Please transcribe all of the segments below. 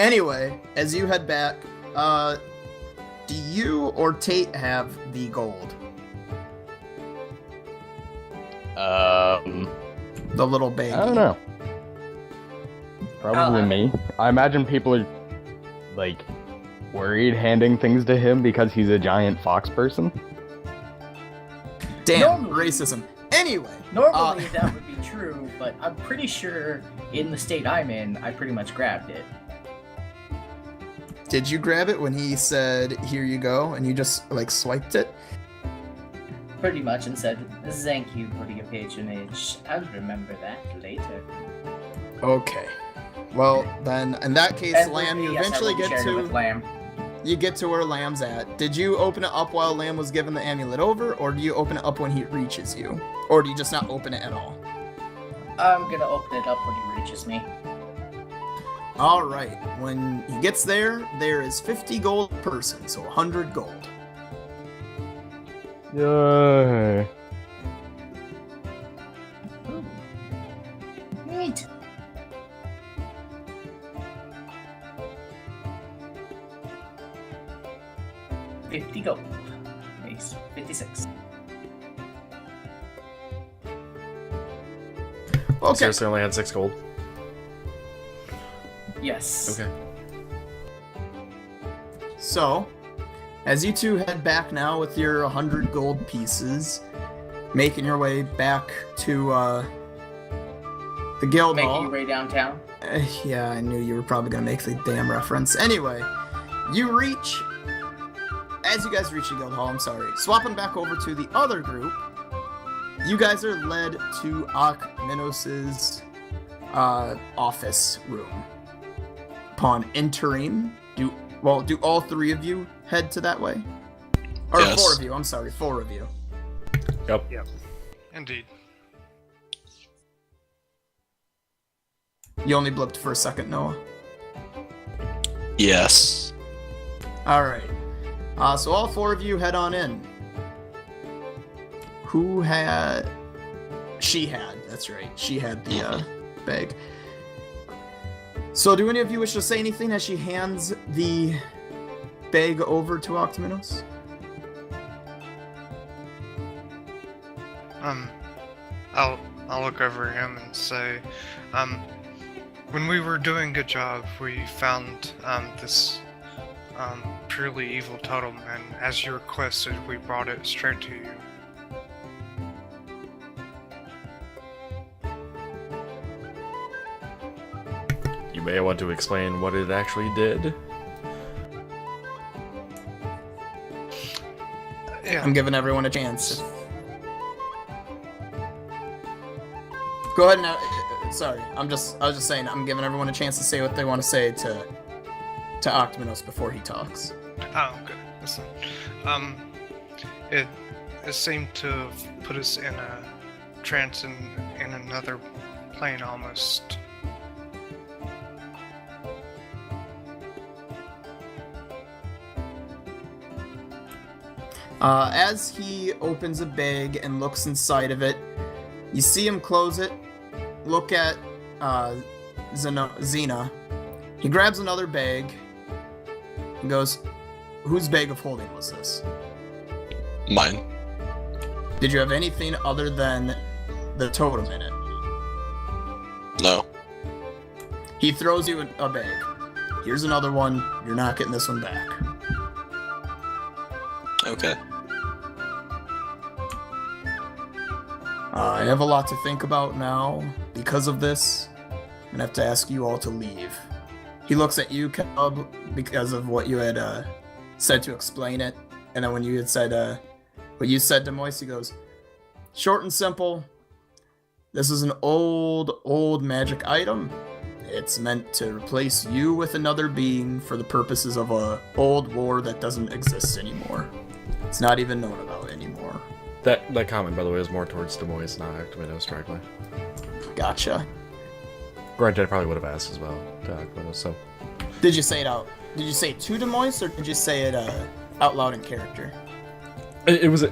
Anyway, as you head back, do you or Tate have the gold? The little baby. I don't know. Probably me. I imagine people are, like, worried handing things to him because he's a giant fox person. Damn, racism. Anyway. Normally that would be true, but I'm pretty sure in the state I'm in, I pretty much grabbed it. Did you grab it when he said, here you go, and you just, like, swiped it? Pretty much, and said, thank you for your patronage. I'll remember that later. Okay. Well, then, in that case, And Lamb, you yes, I eventually will be get sharing it to... with Lamb. You get to where Lamb's at. Did you open it up while Lamb was giving the amulet over, or do you open it up when he reaches you? Or do you just not open it at all? I'm gonna open it up when he reaches me. Alright, when he gets there, there is 50 gold per person, so 100 gold. Yay. Ooh. Neat. $50 gold. Makes 56. Okay. Seriously, only had 6 gold. Yes. Okay. So, as you two head back now with your 100 gold pieces, making your way back to the guild hall. Making your way downtown. Yeah, I knew you were probably gonna make the damn reference. Anyway, you reach. As you guys reach the guild hall, I'm sorry. Swapping back over to the other group, you guys are led to Minos's office room. Upon entering, do all 3 of you head to that way? Or Yes. 4 of you, I'm sorry, 4 of you. Yep. Indeed. You only blipped for a second, Noah. Yes. Alright. So all 4 of you head on in. Who had... She had, that's right. She had the bag. So do any of you wish to say anything as she hands the bag over to Octaminos? I'll look over him and say, when we were doing a good job, we found this purely evil totem, and as you requested, we brought it straight to you. You may want to explain what it actually did. Yeah. I'm giving everyone a chance. Go ahead now. Sorry, I was just saying, I'm giving everyone a chance to say what they want to say to Octaminos before he talks. Oh, okay. Listen, it seemed to have put us in a trance in another plane almost. As he opens a bag and looks inside of it, you see him close it, look at Xena. He grabs another bag and goes, whose bag of holding was this? Mine. Did you have anything other than the totem in it? No. He throws you a bag. Here's another one. You're not getting this one back. Okay. I have a lot to think about now. Because of this, I'm gonna have to ask you all to leave. He looks at you, Cub, because of what you had said to explain it. And then when you had said, what you said to Moise, he goes, short and simple. This is an old magic item. It's meant to replace you with another being for the purposes of a old war that doesn't exist anymore. It's not even known about anymore. That comment, by the way, is more towards Des Moines, not Actiminos directly. Gotcha. Granted, I probably would have asked as well to Actiminos, so... Did you say it out? Did you say it to Des Moines, or did you say it out loud in character? It was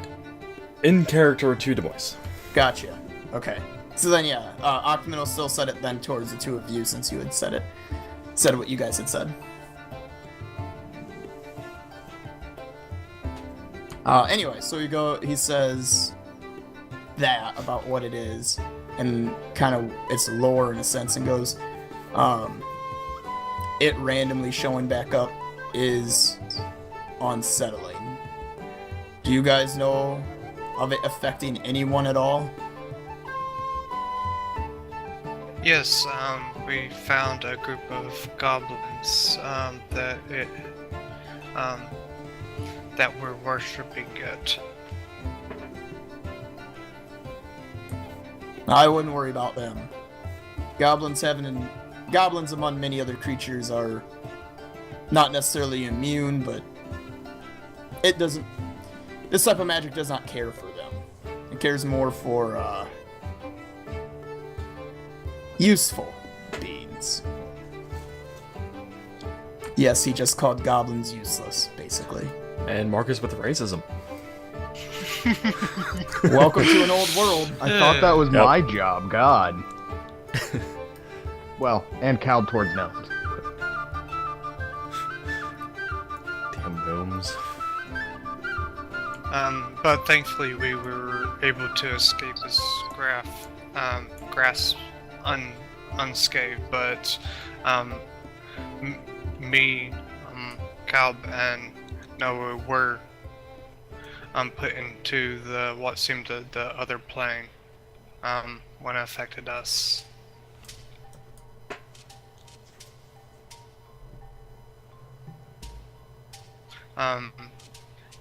in character to Des Moines. Gotcha. Okay. So then, yeah, Octaminos still said it then towards the 2 of you since you had said it. said what you guys had said. Anyway, so he says that about what it is, and kind of its lore in a sense, and goes, it randomly showing back up is unsettling. Do you guys know of it affecting anyone at all? Yes, we found a group of goblins that were worshipping it. I wouldn't worry about them. Goblins among many other creatures are not necessarily immune, but this type of magic does not care for them. It cares more for, useful beings. Yes, he just called goblins useless, basically. And Marcus with racism. Welcome to an old world. I thought that was my job, God. Well, and cowed towards gnomes. Damn gnomes. But thankfully we were able to escape his grasp unscathed, but me, Calb, and Noah were put into what seemed the other plane when it affected us.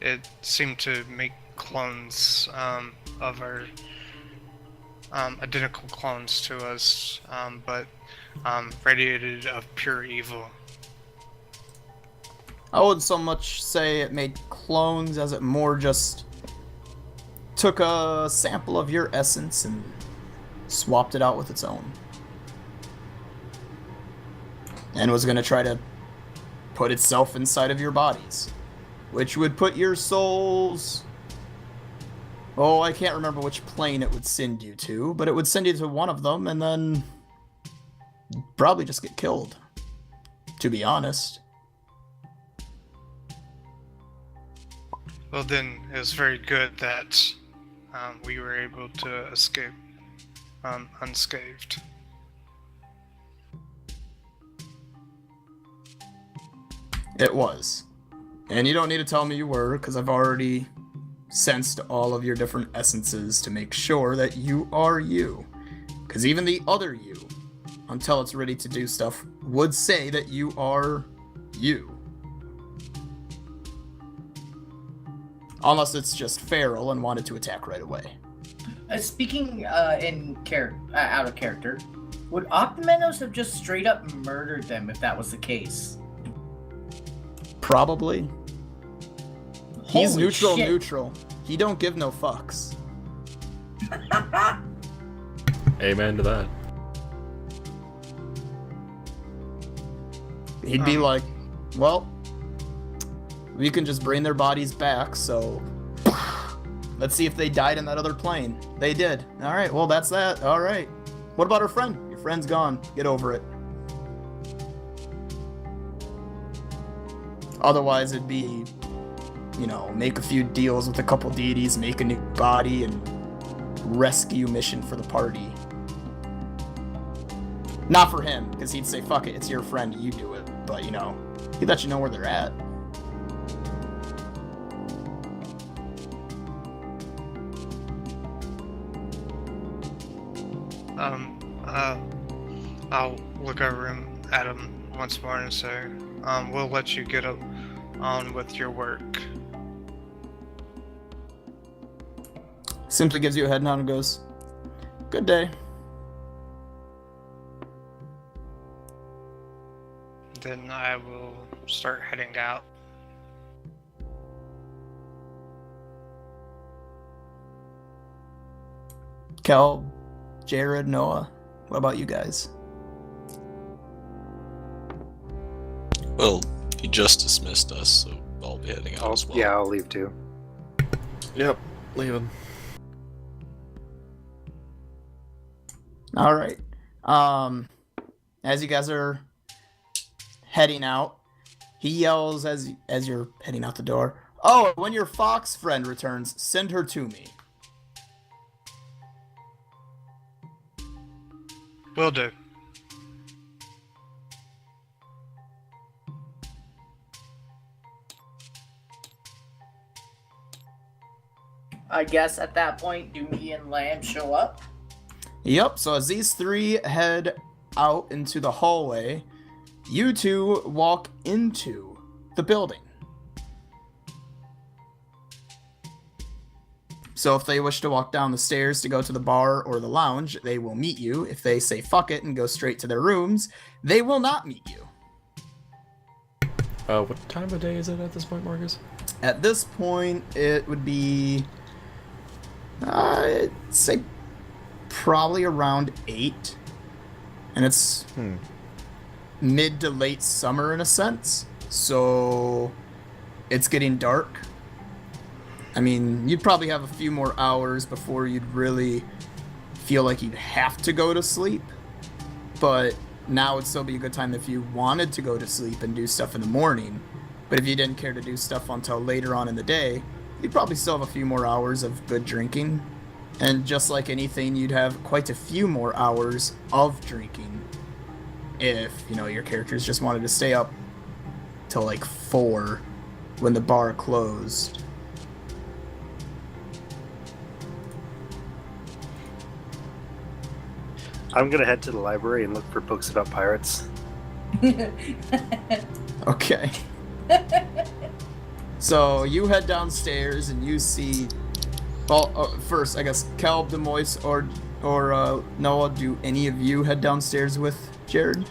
It seemed to make clones of our identical clones to us, but radiated of pure evil. I wouldn't so much say it made clones as it more just took a sample of your essence and swapped it out with its own. And was going to try to put itself inside of your bodies, which would put your souls... Oh, I can't remember which plane it would send you to, but it would send you to one of them, and then you'd probably just get killed, to be honest. Well, then it was very good that we were able to escape unscathed. It was. And you don't need to tell me you were, because I've already sensed all of your different essences to make sure that you are you. Because even the other you, until it's ready to do stuff, would say that you are you. Unless it's just feral and wanted to attack right away. Speaking out of character, would Optimenos have just straight up murdered them if that was the case? Probably. He's Holy shit. neutral. He don't give no fucks. Amen to that. He'd be like, well, we can just bring their bodies back, so let's see if they died in that other plane. They did. Alright, well, that's that. Alright. What about our friend? Your friend's gone. Get over it. Otherwise, it'd be, make a few deals with a couple deities, make a new body, and rescue mission for the party. Not for him, because he'd say, fuck it, it's your friend, you do it. But, he'd let you know where they're at. I'll look over at him once more and say, we'll let you get on with your work. Simply gives you a head nod and goes, good day. Then I will start heading out. Kel, Jared, Noah, what about you guys? Well, he just dismissed us, so I'll be heading out as well. Yeah, I'll leave too. Yep, leave him. All right. As you guys are heading out. He yells as you're heading out the door. Oh, when your fox friend returns, send her to me. Will do. I guess at that point, do me and Lamb show up? Yep, so as these three head out into the hallway, you two walk into the building. So if they wish to walk down the stairs to go to the bar or the lounge, they will meet you. If they say fuck it and go straight to their rooms, they will not meet you. What time of day is it at this point, Marcus? At this point, it would be, I'd say probably around 8. And it's mid to late summer in a sense. So it's getting dark. I mean, you'd probably have a few more hours before you'd really feel like you'd have to go to sleep. But now would still be a good time if you wanted to go to sleep and do stuff in the morning. But if you didn't care to do stuff until later on in the day, you'd probably still have a few more hours of good drinking. And just like anything, you'd have quite a few more hours of drinking if, you know, your characters just wanted to stay up till like 4 when the bar closed. I'm gonna head to the library and look for books about pirates. Okay. So you head downstairs and you see. Well, first, I guess Caleb, Demois, or Noah. Do any of you head downstairs with Jared?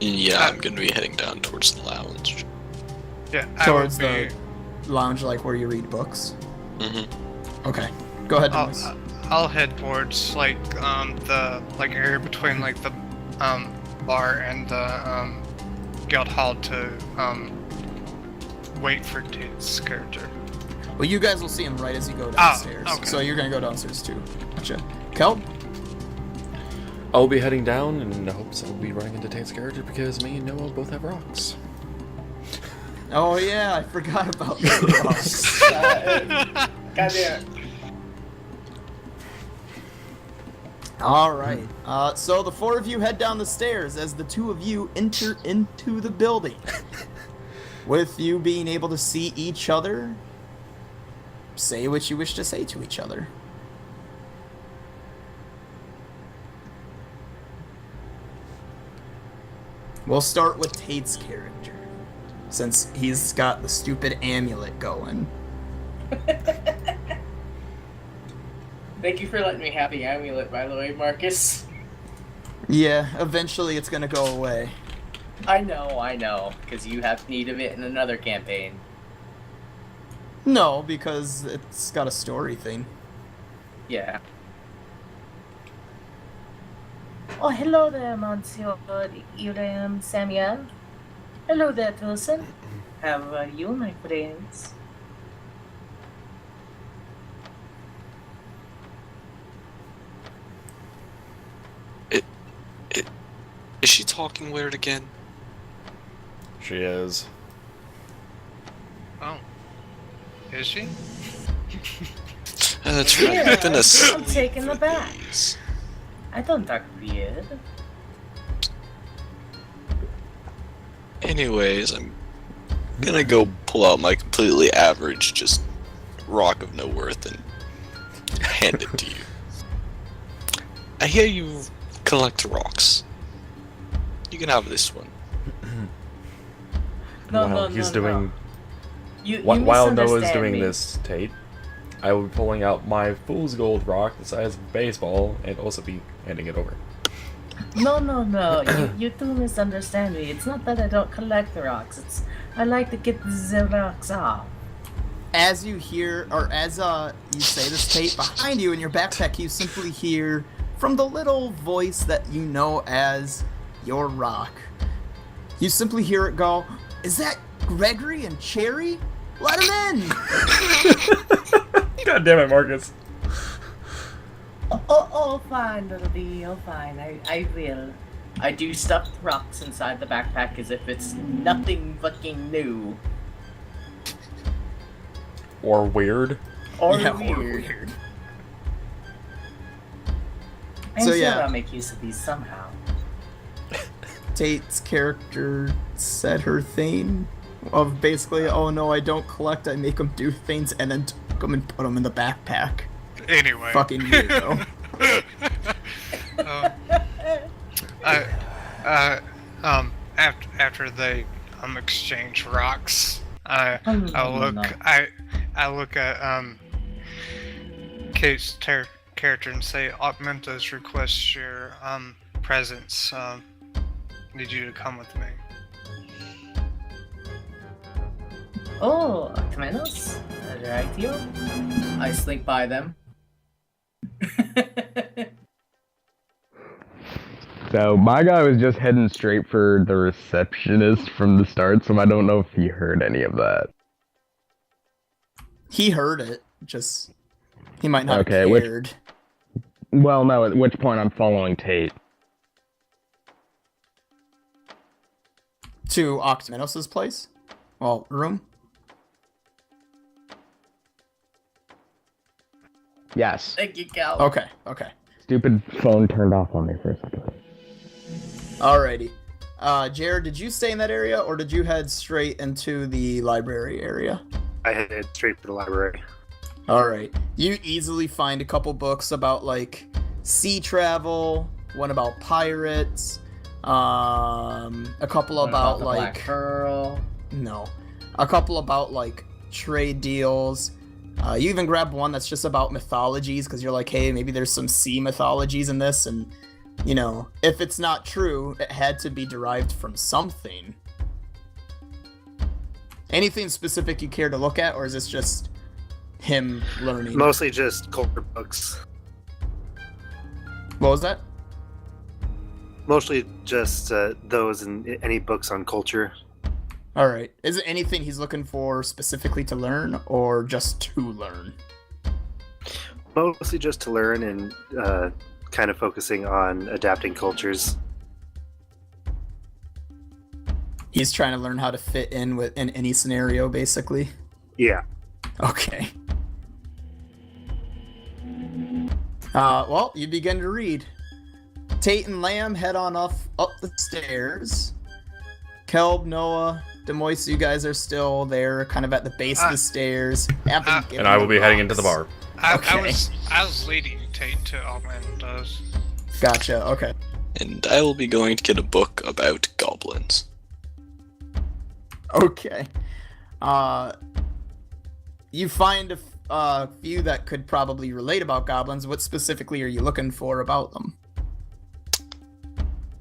Yeah, I'm gonna be heading down towards the lounge. Yeah, Towards I will be. the lounge, like where you read books. Mm-hmm. Okay, go ahead, Demois. I'll head towards like the area between like the bar and the guild hall to wait for Tate's character. Well, you guys will see him right as you go downstairs. okay. So you're gonna go downstairs too. Gotcha. Kelp? I'll be heading down in the hopes I'll be running into Tate's character because me and Noah both have rocks. Oh yeah, I forgot about the rocks. Goddamn. Alright, so the 4 of you head down the stairs as the 2 of you enter into the building. With you being able to see each other, say what you wish to say to each other. We'll start with Tate's character, since he's got the stupid amulet going. Thank you for letting me have the amulet, by the way, Marcus. Yeah, eventually it's gonna go away. I know, because you have need of it in another campaign. No, because it's got a story thing. Yeah. Oh, hello there, Monsieur Ilham Samuel. Hello there, Wilson. How are you, my friends? Is she talking weird again? She is. Oh, is she? That's right. Yeah, I've been asleep I'm taken for aback. days. I don't talk weird. Anyways, I'm gonna go pull out my completely average, just rock of no worth and hand it to you. I hear you collect rocks. You can have this one. No, He's no, doing. You While Noah's misunderstand doing me. this, Tate, I will be pulling out my fool's gold rock the size of a baseball and also be handing it over. No. You do misunderstand me. It's not that I don't collect the rocks. It's I like to get the rocks off. As you hear, or as you say this, Tate, behind you in your backpack, you simply hear from the little voice that you know as your rock. You simply hear it go, "Is that Gregory and Cherry? Let him in!" God damn it, Marcus. Oh, fine, little bee. Oh, fine. I will. I do stuff rocks inside the backpack as if it's nothing fucking new. Or weird. Or Yeah, weird. I'm So, sure yeah. I'll make use of these somehow. Tate's character said her thing of basically, oh no, I don't collect, I make them do things, and then took them and put them in the backpack. Anyway. Fucking weirdo. After they exchange rocks, I look at Kate's character and say, Augmentos requests your presence. Need you to come with me. Oh, Temenos? Right here? I slink by them. So my guy was just heading straight for the receptionist from the start, so I don't know if he heard any of that. He heard it, just he might not Okay, have cared. Well, no, at which point I'm following Tate. To Octamenos' place? Well, room? Yes. Thank you, Cal. Okay. Stupid phone turned off on me for a second. Alrighty. Jared, did you stay in that area, or did you head straight into the library area? I headed straight for the library. Alright. You easily find a couple books about, like, sea travel, one about pirates, a couple What about, the like... Black Pearl? No. A couple about, like, trade deals. You even grabbed one that's just about mythologies, because you're like, hey, maybe there's some sea mythologies in this, and, you know, if it's not true, it had to be derived from something. Anything specific you care to look at, or is this just him learning? Mostly just culture books. What was that? Mostly just those and any books on culture. Alright. Is it anything he's looking for specifically to learn, or just to learn? Mostly just to learn and kind of focusing on adapting cultures. He's trying to learn how to fit in any scenario, basically. Yeah. Okay. Well, you begin to read. Tate and Lamb head on up the stairs. Kelb, Noah, Demois, you guys are still there, kind of at the base of the stairs. And I will be heading into the bar. I was leading Tate to Augmentos. Gotcha, okay. And I will be going to get a book about goblins. Okay. You find a few that could probably relate about goblins. What specifically are you looking for about them?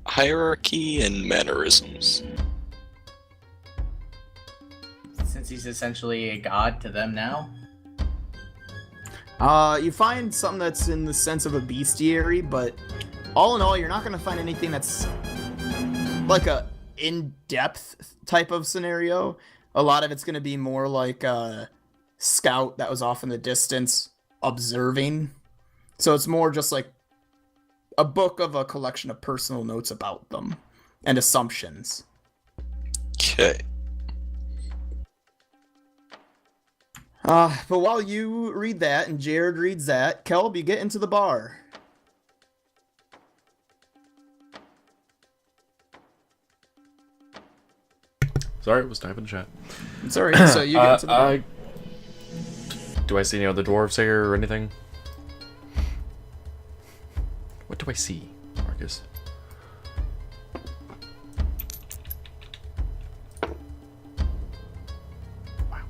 Hierarchy and mannerisms. Since he's essentially a god to them now. You find something that's in the sense of a bestiary, but all in all, you're not going to find anything that's like a in-depth type of scenario. A lot of it's going to be more like a scout that was off in the distance observing. So it's more just like a book of a collection of personal notes about them and assumptions. Okay. But while you read that and Jared reads that, Kelb, you get into the bar. Sorry, I was typing chat. It's alright, so you get into the bar. Do I see any other dwarves here or anything? What do I see, Marcus? Wow.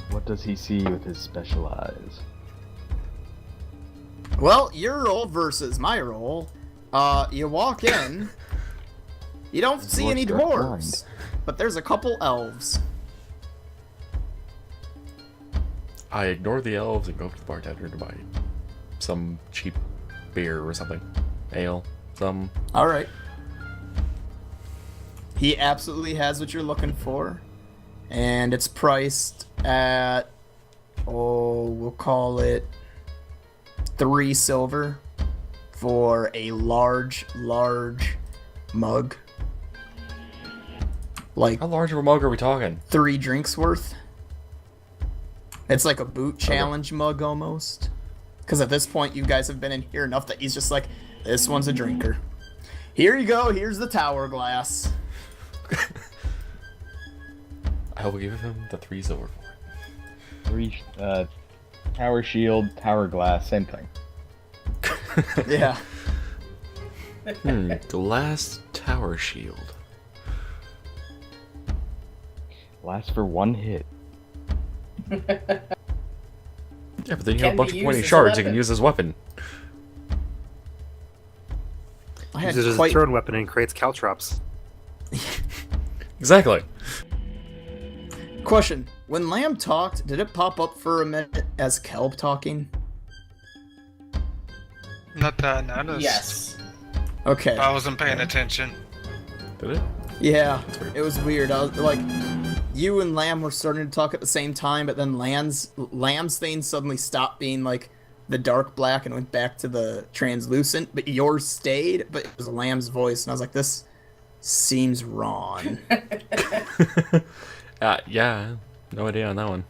What does he see with his special eyes? Well, your roll versus my roll. You walk in. You don't see any dwarves, but there's a couple elves. I ignore the elves and go up to the bartender to buy some cheap beer or something. Ale. Some. Alright. He absolutely has what you're looking for. And it's priced at, we'll call it 3 silver for a large mug. Like How large of a mug are we talking? 3 drinks worth. It's like a boot challenge mug almost. Because at this point, you guys have been in here enough that he's just like, this one's a drinker. Here you go, here's the tower glass. I will give him the 3 silver for it. 3 tower shield, tower glass, same thing. Yeah. Glass tower shield. Lasts for 1 hit. Yeah, but then you have a Can bunch be of pointing used as a shards you can weapon. use as weapon. I had Uses it as a quite... thrown weapon and creates caltrops. Exactly. Question. When Lamb talked, did it pop up for a minute as Kelp talking? Not that I noticed. Yes. Okay. I wasn't paying attention. Did it? Yeah, weird. it was weird. I was like, you and Lamb were starting to talk at the same time, but then Lamb's thing suddenly stopped being like the dark black and went back to the translucent, but yours stayed, but it was Lamb's voice, and I was like, this seems wrong. Yeah. No idea on that one.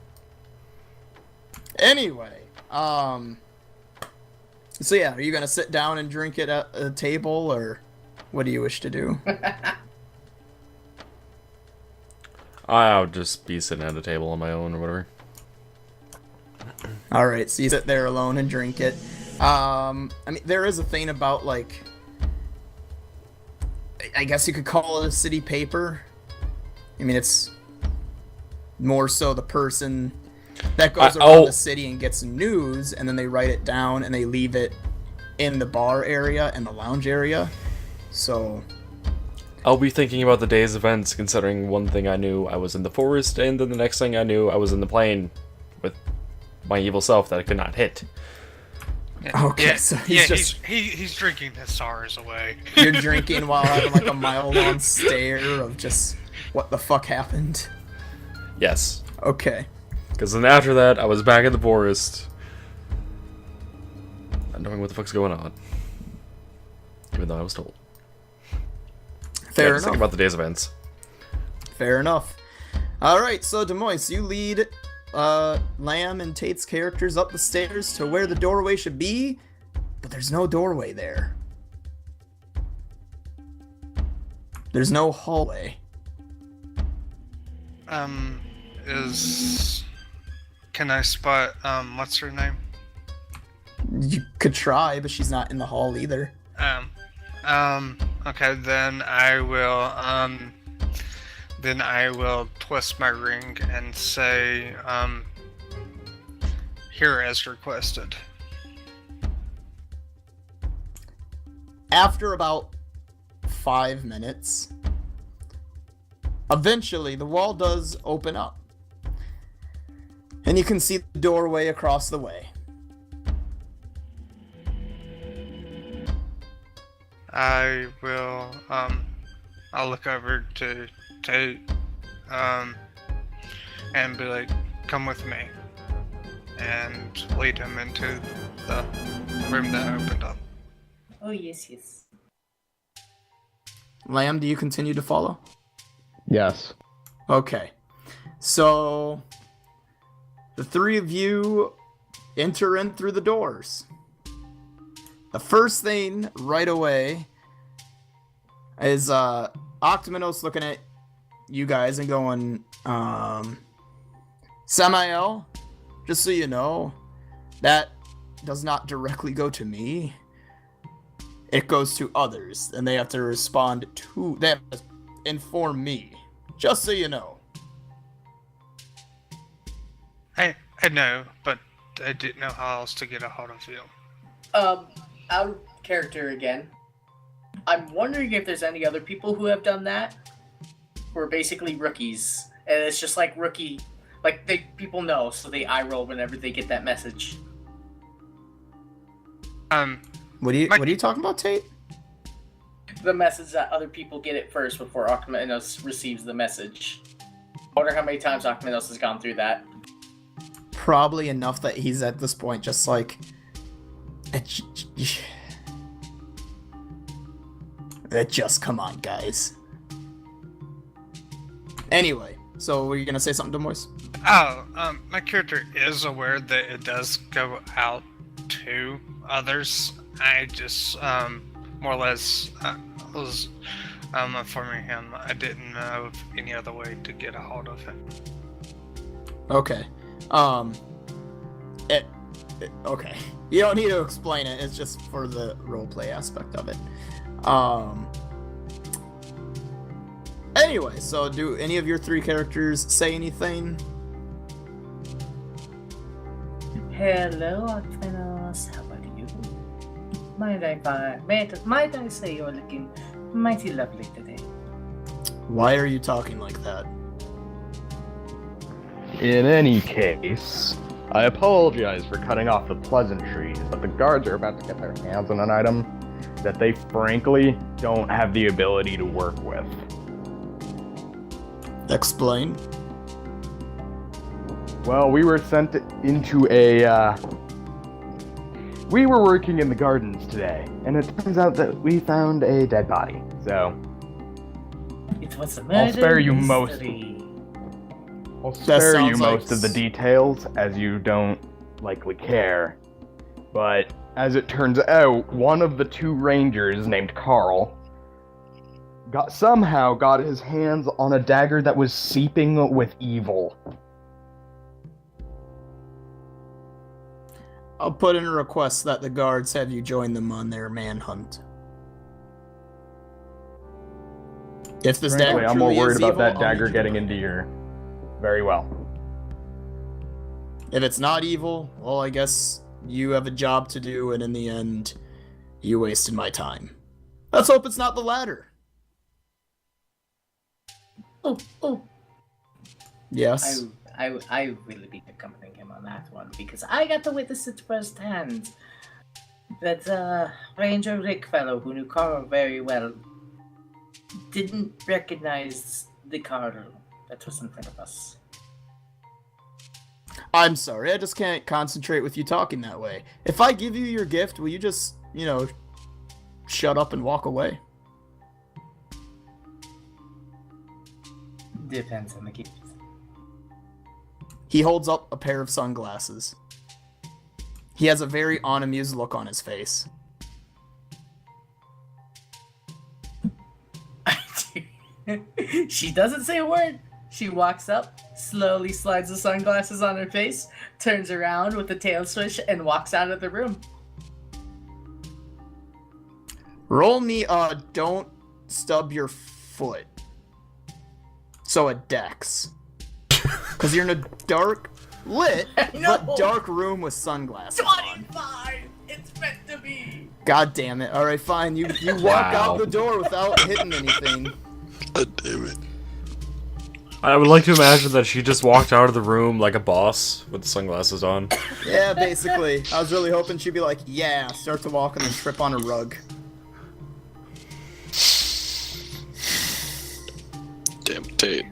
Anyway, so yeah, are you gonna sit down and drink it at a table, or what do you wish to do? I'll just be sitting at a table on my own or whatever. All right, so you sit there alone and drink it. I mean, there is a thing about, like, I guess you could call it a city paper. I mean, it's more so the person that goes around the city and gets news, and then they write it down and they leave it in the bar area and the lounge area. So I'll be thinking about the day's events, considering one thing I knew I was in the forest, and then the next thing I knew I was in the plane with my evil self that I could not hit. okay, Yeah, so yeah, he's just he's drinking his sorrows away. you're drinking while having like a mile-long stare of just what the fuck happened. Yes. Okay. Because then after that, I was back in the forest. Not knowing what the fuck's going on. Even though I was told. Fair Just think enough. about the day's events. Fair enough. All right, so Demois, you lead Lamb and Tate's characters up the stairs to where the doorway should be, but there's no doorway there. There's no hallway. Can I spot, what's her name? You could try, but she's not in the hall either. Okay, then I will twist my ring and say, here as requested. After about 5 minutes, eventually the wall does open up. And you can see the doorway across the way. I will, I'll look over to Tate, and be like, come with me, and lead him into the room that opened up. Oh, yes, yes. Lamb, do you continue to follow? Yes. Okay. So, the 3 of you enter in through the doors. The first thing right away is Octomenos looking at you guys and going, Samael, just so you know, that does not directly go to me. It goes to others, and they have to respond to, they have to inform me, just so you know. I know, but I didn't know how else to get a hold of you. Out of character again. I'm wondering if there's any other people who have done that, who are basically rookies, and it's just like rookie, like people know, so they eye roll whenever they get that message. What are you talking about, Tate? The message that other people get it first before Octomenos receives the message. I wonder how many times Octomenos has gone through that. Probably enough that he's at this point just like, Just come on, guys. Anyway, so were you gonna say something to Moise? Oh, my character is aware that it does go out to others. I just, more or less, was informing him I didn't know of any other way to get a hold of it. Okay. Okay. You don't need to explain it. It's just for the roleplay aspect of it. Anyway, so do any of your three characters say anything? Hello, Octanos. How are you? Might I say you're looking mighty lovely today? Why are you talking like that? In any case, I apologize for cutting off the pleasantries, but the guards are about to get their hands on an item that they frankly don't have the ability to work with. Explain. Well, we were sent into a, we were working in the gardens today, and it turns out that we found a dead body, so... It was a I'll murder spare you mystery. I'll spare you sounds like most of the details, as you don't likely care. But, as it turns out, one of the two rangers, named Carl, somehow got his hands on a dagger that was seeping with evil. I'll put in a request that the guards have you join them on their manhunt. If this Frankly, dagger I'm more truly worried is about evil, that I'll dagger need getting to- into your... Very well. If it's not evil, well, I guess you have a job to do, and in the end, you wasted my time. Let's hope it's not the latter. Oh, Yes. I will be accompanying him on that one because I got to witness it firsthand. That Ranger Rick fellow who knew Carl very well didn't recognize the Carl that was in front of us. I'm sorry, I just can't concentrate with you talking that way. If I give you your gift, will you just, shut up and walk away? Depends on the gift. He holds up a pair of sunglasses. He has a very unamused look on his face. She doesn't say a word. She walks up, slowly slides the sunglasses on her face, turns around with a tail swish, and walks out of the room. Roll me don't stub your foot. So a dex. Because you're in a dark, lit, No. but dark room with sunglasses on. 25! It's meant to be! God damn it. Alright, fine. You walk Wow. out the door without hitting anything. God damn it. I would like to imagine that she just walked out of the room like a boss with the sunglasses on. Yeah, basically. I was really hoping she'd be like, yeah, start to walk and then trip on a rug. Damn Tate.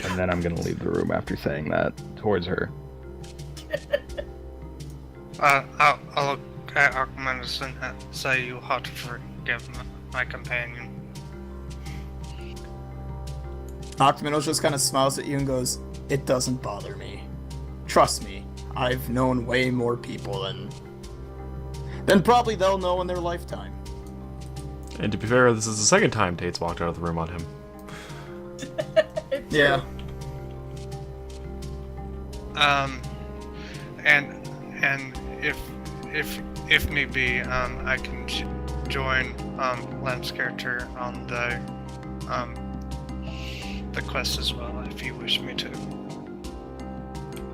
And then I'm gonna leave the room after saying that towards her. I'll look at Archimedes and say you'll have to forgive my companion. Octominos just kind of smiles at you and goes, it doesn't bother me. Trust me, I've known way more people than probably they'll know in their lifetime. And to be fair, this is the second time Tate's walked out of the room on him. Yeah. And if need be, I can join Lem's character on the quest as well if you wish me to.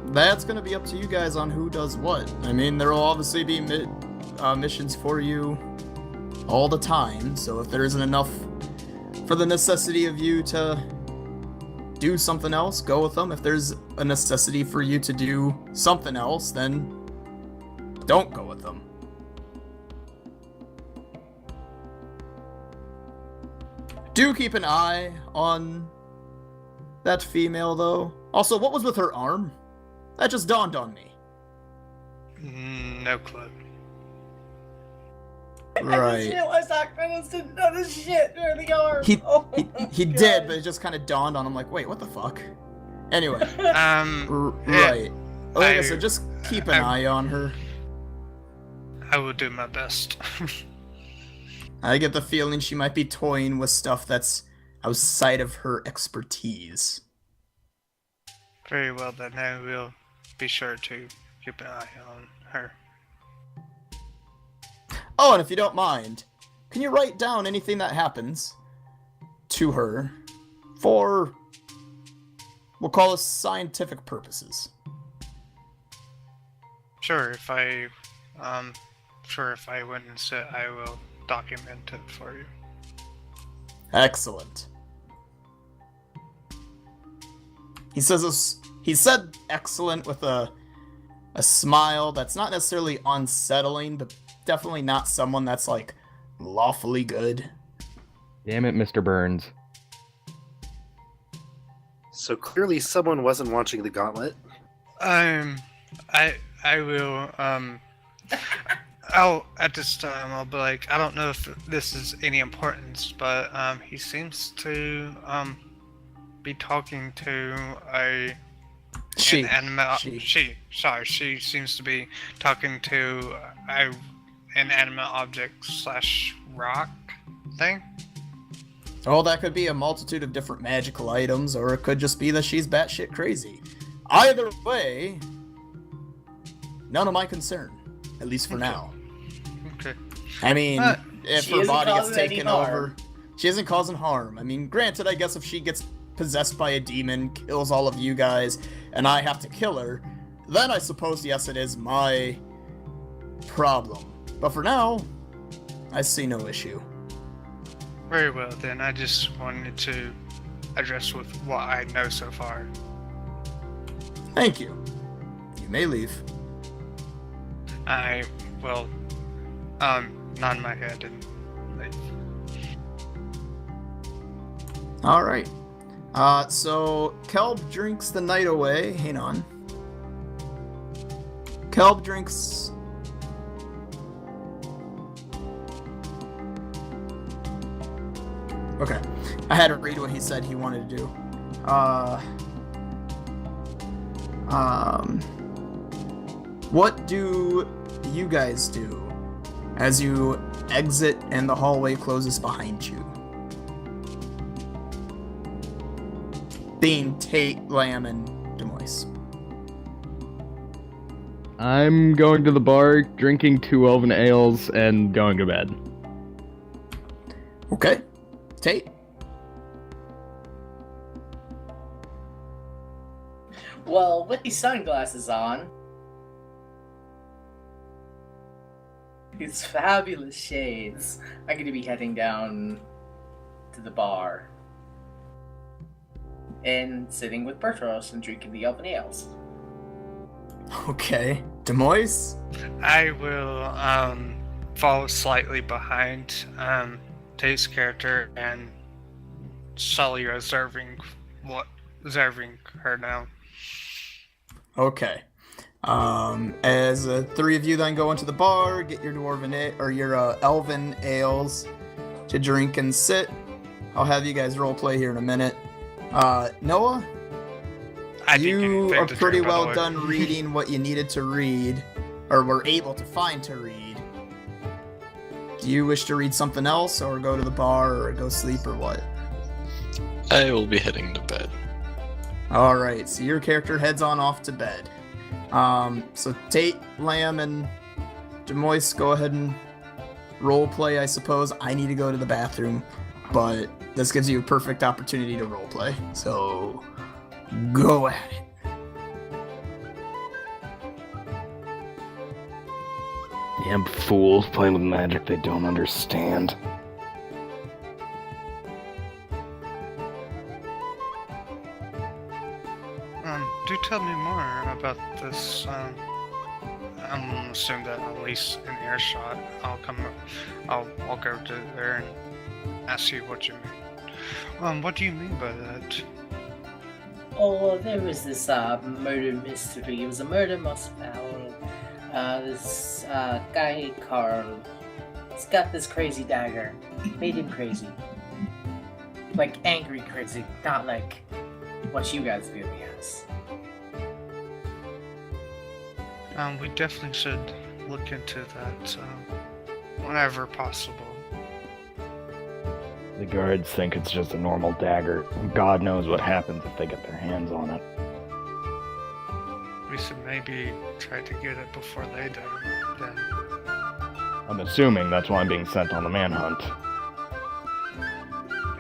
That's gonna be up to you guys on who does what. I mean, there will obviously be missions for you all the time, so if there isn't enough for the necessity of you to do something else, go with them. If there's a necessity for you to do something else, then don't go with them. Do keep an eye on that female, though. Also, what was with her arm? That just dawned on me. No clue. Right. just realized Octopus didn't notice shit during the arm. He Oh he, my he God. did, but it just kind of dawned on him like, wait, what the fuck? Anyway, right. Okay, so just keep an eye on her. I will do my best. I get the feeling she might be toying with stuff that's outside of her expertise. Very well then, I will be sure to keep an eye on her. Oh, and if you don't mind, can you write down anything that happens to her for, we'll call it scientific purposes? Sure, if I witness it, I will document it for you. Excellent. He said excellent with a smile that's not necessarily unsettling, but definitely not someone that's like lawfully good. Damn it, Mr. Burns. So clearly someone wasn't watching the gauntlet. I will, I'll, at this time, I'll be like, I don't know if this is any importance, but, he seems to, be talking to She seems to be talking to an inanimate object / rock thing. Oh, that could be a multitude of different magical items, or it could just be that she's batshit crazy. Either way, none of my concern, at least for now. Okay. I mean, if She her isn't body gets causing any taken harm. over, she isn't causing harm. I mean, granted, I guess if she gets possessed by a demon, kills all of you guys, and I have to kill her, then I suppose, yes, it is my problem. But for now, I see no issue. Very well then, I just wanted to address with what I know so far. Thank you. You may leave. I will, nod my head and leave. Alright. So Kelb drinks the night away. Hang on. Kelb drinks... Okay. I had to read what he said he wanted to do. What do you guys do as you exit and the hallway closes behind you? Being Tate, Lamb, and Demois. I'm going to the bar, drinking 2 elven ales, and going to bed. Okay. Tate? Well, with these sunglasses on, these fabulous shades, I'm going to be heading down to the bar and sitting with Bertros and drinking the elven ales. Okay. Demois? I will, fall slightly behind, Tate's character and slowly observing her now. Okay. As the three of you then go into the bar, get your your elven ales to drink and sit. I'll have you guys roleplay here in a minute. Noah, you are pretty well done reading what you needed to read, or were able to find to read. Do you wish to read something else, or go to the bar, or go sleep, or what? I will be heading to bed. Alright, so your character heads on off to bed. So Tate, Lamb, and Demois, go ahead and roleplay, I suppose. I need to go to the bathroom, but this gives you a perfect opportunity to roleplay. So, go at it. Damn fools playing with magic they don't understand. Do tell me more about this, I'm assuming that at least in earshot, I'll walk over to there and ask you what you mean. What do you mean by that? Oh, there was this murder mystery. It was a murder most foul. This guy Carl He's got this crazy dagger. Made him crazy. Like, angry crazy, not like what you guys view me as. We definitely should look into that whenever possible. The guards think it's just a normal dagger. God knows what happens if they get their hands on it. We should maybe try to get it before they do, then. I'm assuming that's why I'm being sent on the manhunt.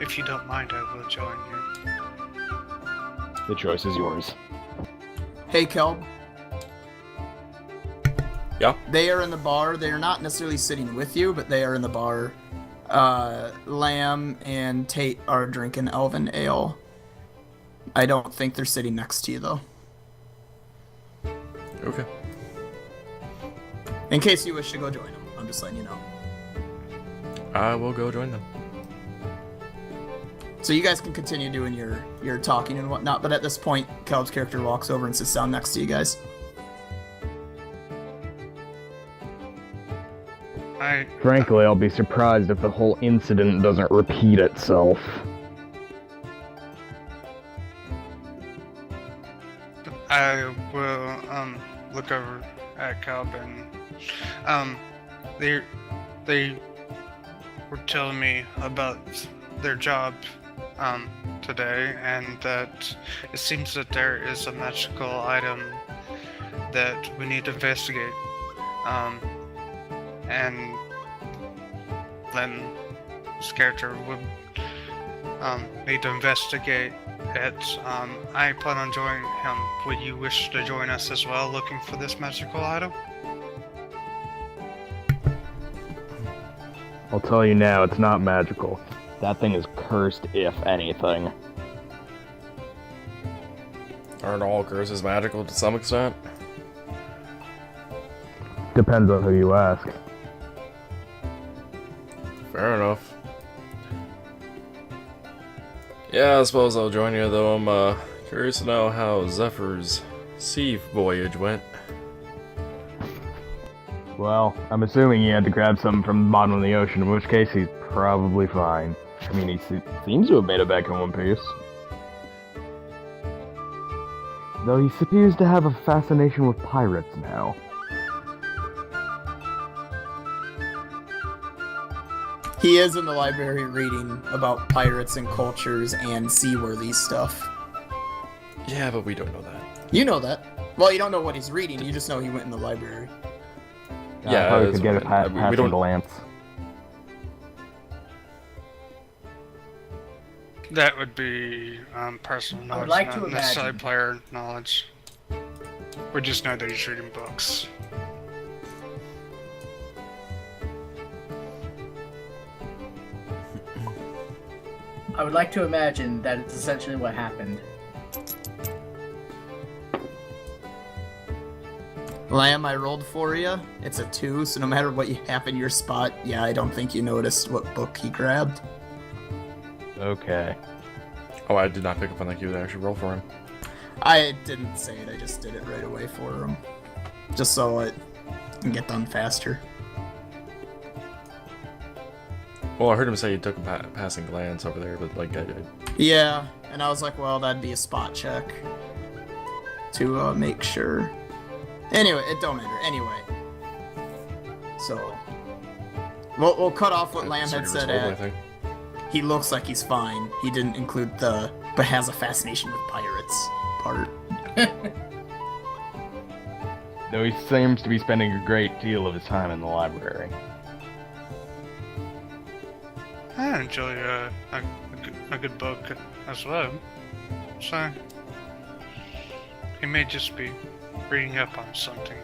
If you don't mind, I will join you. The choice is yours. Hey, Kelb. Yeah? They are in the bar. They are not necessarily sitting with you, but they are in the bar. Lamb and Tate are drinking Elven Ale. I don't think they're sitting next to you, though. Okay. In case you wish to go join them, I'm just letting you know. I will go join them. So you guys can continue doing your talking and whatnot, but at this point, Kelb's character walks over and sits down next to you guys. Frankly, I'll be surprised if the whole incident doesn't repeat itself. I will look over at Calb and they were telling me about their job today, and that it seems that there is a magical item that we need to investigate. And then this character would need to investigate it. I plan on joining him. Would you wish to join us as well, looking for this magical item? I'll tell you now, it's not magical. That thing is cursed, if anything. Aren't all curses magical to some extent? Depends on who you ask. Fair enough. Yeah, I suppose I'll join you, though. I'm curious to know how Zephyr's sea voyage went. Well, I'm assuming he had to grab something from the bottom of the ocean, in which case he's probably fine. I mean, he seems to have made it back in one piece. Though he appears to have a fascination with pirates now. He is in the library reading about pirates and cultures and seaworthy stuff. Yeah, but we don't know that. You know that. Well, you don't know what he's reading, you just know he went in the library. Yeah, I probably that's could get a fine. We passing don't- glance. That would be personal I knowledge, would like not to necessarily imagine. player knowledge. We just know that he's reading books. I would like to imagine that it's essentially what happened. Lamb, I rolled for you. It's a 2, so no matter what you have in your spot, yeah, I don't think you noticed what book he grabbed. Okay. Oh, I did not pick up on that cue to actually roll for him. I didn't say it, I just did it right away for him. Just so it can get done faster. Well, I heard him say he took a passing glance over there, but like, Yeah, and I was like, well, that'd be a spot check to make sure. Anyway, it don't matter. Anyway, so we'll cut off what Lamb had said. He looks like he's fine. He didn't include the but has a fascination with pirates part. Though he seems to be spending a great deal of his time in the library. I enjoy a good book as well. So, he may just be reading up on something.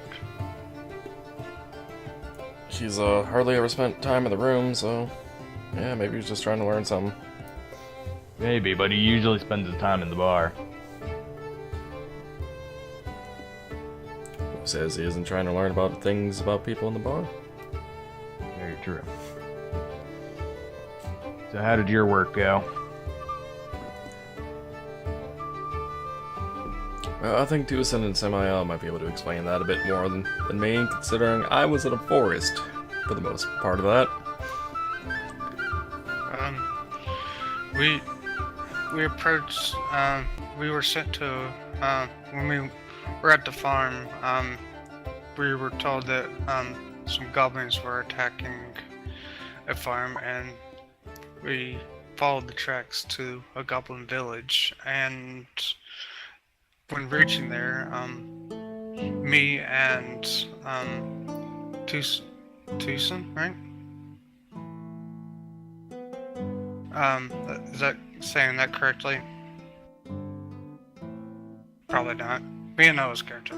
He's hardly ever spent time in the room, so yeah, maybe he's just trying to learn something. Maybe, but he usually spends his time in the bar. Says he isn't trying to learn about things about people in the bar. Very true. So how did your work go? I think Tucson and Samael might be able to explain that a bit more than me, considering I was in a forest for the most part of that. We approached. We were sent to. When we were at the farm, we were told that some goblins were attacking a farm, and we followed the tracks to a goblin village. And when reaching there, me and Tucson, right? Is that saying that correctly? Probably not. Me and Noah's character.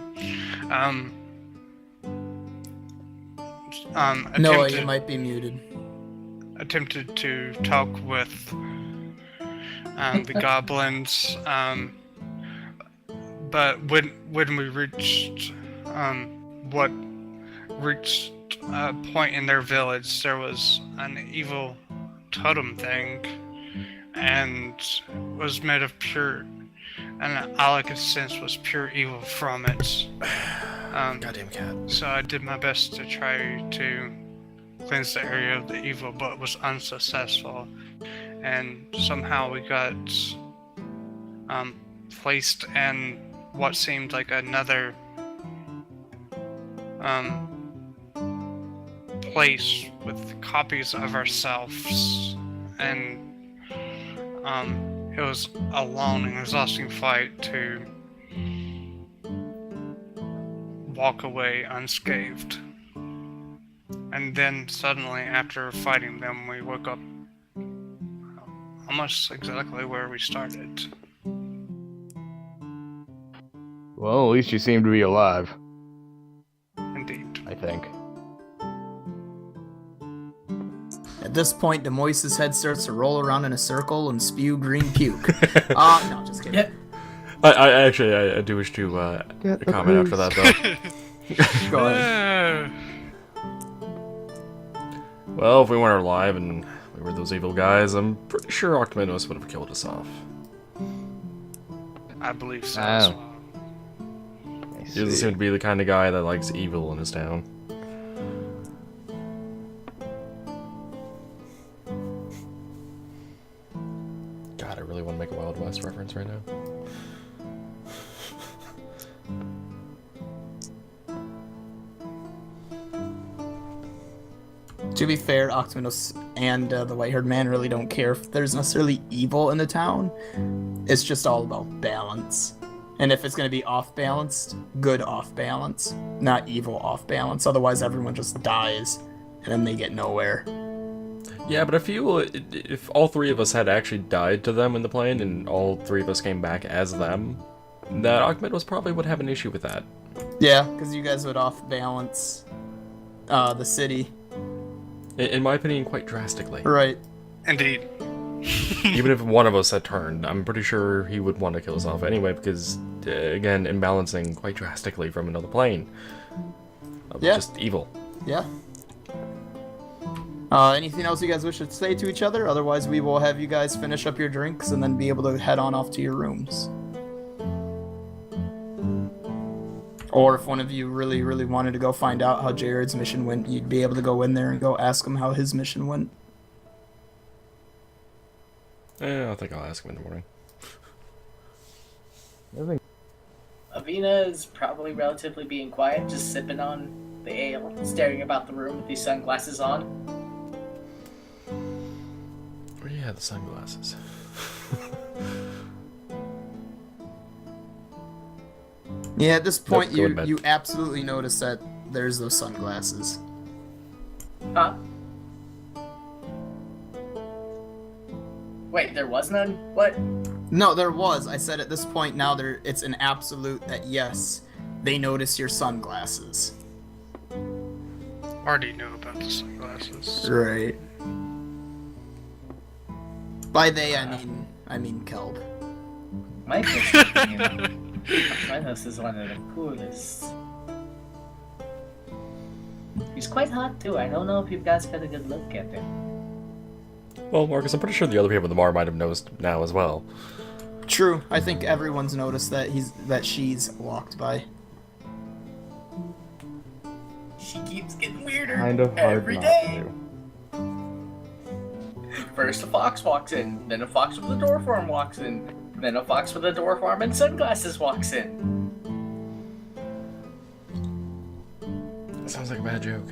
Noah, you might be muted. Attempted to talk with the goblins, but when we reached a point in their village, there was an evil totem thing, and was made of pure, and all I could sense was pure evil from it. Goddamn cat. So I did my best to try to cleanse the area of the evil, but was unsuccessful. And somehow we got placed in what seemed like another place with copies of ourselves, and it was a long and exhausting fight to walk away unscathed. And then suddenly, after fighting them, we woke up almost exactly where we started. Well, at least you seem to be alive, Indeed. I think. At this point, Demoise's head starts to roll around in a circle and spew green puke. No, just kidding. Yep. I do wish to comment after that, though. Go ahead. Well, if we weren't alive and we were those evil guys, I'm pretty sure Octominus would have killed us off. I believe so. Oh. As well. He doesn't seem to be the kind of guy that likes evil in his town. God, I really want to make a Wild West reference right now. To be fair, Octominus and the white-haired man really don't care if there's necessarily evil in the town. It's just all about balance. And if it's going to be off-balanced, good off-balance, not evil off-balance. Otherwise, everyone just dies, and then they get nowhere. Yeah, but I feel if all three of us had actually died to them in the plane, and all three of us came back as them, that Octominus probably would have an issue with that. Yeah, because you guys would off-balance the city. In my opinion, quite drastically. Right. Indeed. Even if one of us had turned, I'm pretty sure he would want to kill us off anyway, because, again, imbalancing quite drastically from another plane. Yeah. Just evil. Yeah. Anything else you guys wish to say to each other? Otherwise, we will have you guys finish up your drinks and then be able to head on off to your rooms. Or if one of you really, really wanted to go find out how Jared's mission went, you'd be able to go in there and go ask him how his mission went. I think I'll ask him in the morning. Avina is probably relatively being quiet, just sipping on the ale, staring about the room with these sunglasses on. Where do you have the sunglasses? Yeah, at this point, Nope, go to bed. you absolutely notice that there's those sunglasses. Huh? Wait, there was none? What? No, there was. I said at this point now it's an absolute that yes, they notice your sunglasses. Already knew about the sunglasses. Right. By they, I mean Kelb. My house is one of the coolest. He's quite hot too. I don't know if you guys got a good look at him. Well, Marcus, I'm pretty sure the other people in the bar might have noticed now as well. True. I think everyone's noticed that she's walked by. She keeps getting weirder Kind of hard every not day. to. first a fox walks in, then a fox with a dwarf arm walks in, then a fox with a dwarf arm and sunglasses walks in. That sounds like a bad joke.